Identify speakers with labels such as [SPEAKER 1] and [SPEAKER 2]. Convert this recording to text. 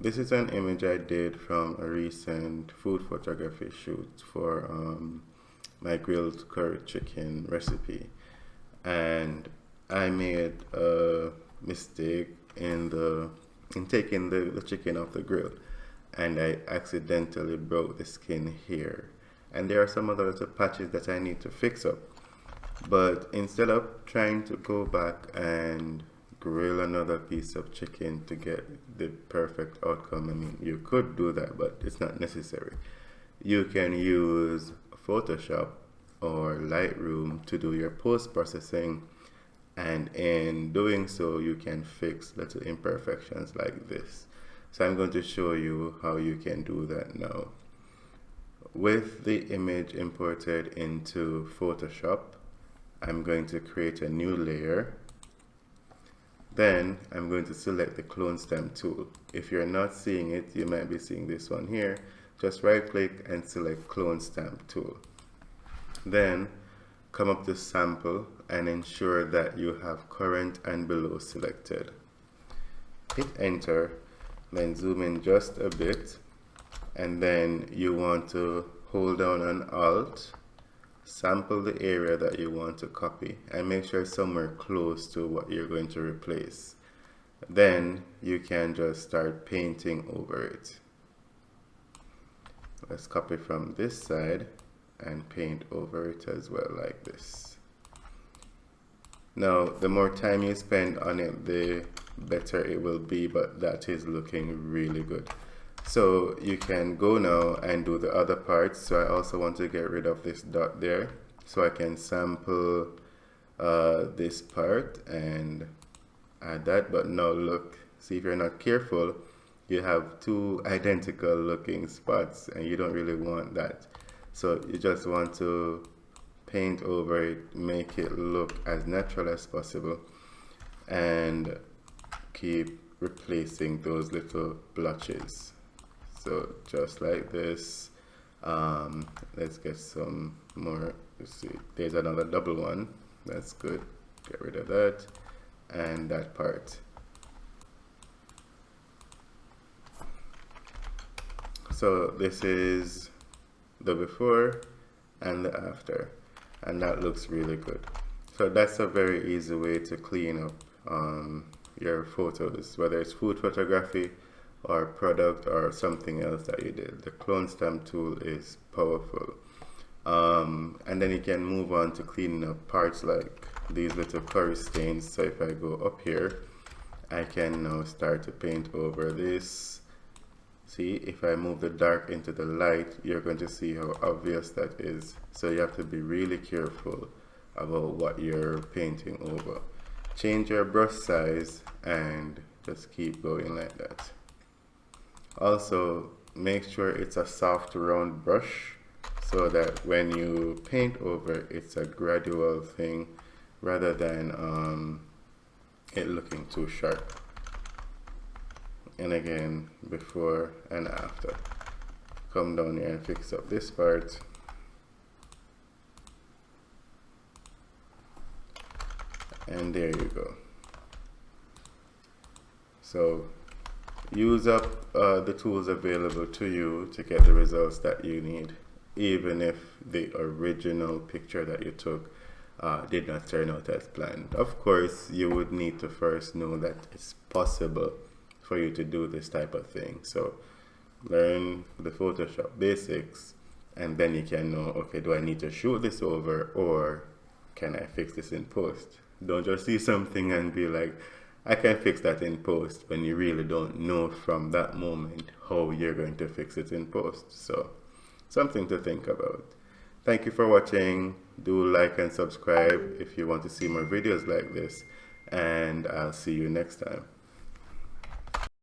[SPEAKER 1] this is an image I did from a recent food photography shoot for my grilled curry chicken recipe, and I made a mistake in taking the chicken off the grill, and I accidentally broke the skin here, and there are some other little patches that I need to fix up. But instead of trying to go back and grill another piece of chicken to get the perfect outcome, I mean, you could do that, but it's not necessary. You can use Photoshop or Lightroom to do your post-processing, and in doing so you can fix little imperfections like this. So I'm going to show you how you can do that now. With the image imported into Photoshop, I'm going to create a new layer. Then I'm going to select the clone stamp tool. If you're not seeing it, you might be seeing this one here. Just right click and select clone stamp tool. Then come up to sample and ensure that you have current and below selected. Hit enter, then zoom in just a bit, and then you want to hold down on Alt, sample the area that you want to copy, and make sure it's somewhere close to what you're going to replace. Then you can just start painting over it. Let's copy from this side and paint over it as well, like this. Now, the more time you spend on it, the better it will be, but that is looking really good. So you can go now and do the other parts. So I also want to get rid of this dot there, so I can sample this part and add that. But now look, see, if you're not careful, you have two identical looking spots, and you don't really want that. So you just want to paint over it, make it look as natural as possible, and keep replacing those little blotches. So just like this. Let's get some more. Let's see, there's another double one. That's good. Get rid of that and that part. So this is the before and the after, and that looks really good. So that's a very easy way to clean up your photos, whether it's food photography or product or something else that you did. The clone stamp tool is powerful. And then you can move on to cleaning up parts like these little curry stains. So if I go up here, I can now start to paint over this. See, if I move the dark into the light, you're going to see how obvious that is. So you have to be really careful about what you're painting over. Change your brush size and just keep going like that. Also, make sure it's a soft round brush so that when you paint over, it's a gradual thing rather than it looking too sharp. And again, before and after. Come down here and fix up this part. And there you go. So use up the tools available to you to get the results that you need, even if the original picture that you took did not turn out as planned. Of course, you would need to first know that it's possible for you to do this type of thing. So learn the Photoshop basics, and then you can know, okay, do I need to shoot this over, or can I fix this in post? Don't just see something and be like, I can fix that in post, when you really don't know from that moment how you're going to fix it in post. So something to think about. Thank you for watching. Do like and subscribe if you want to see more videos like this, and I'll see you next time.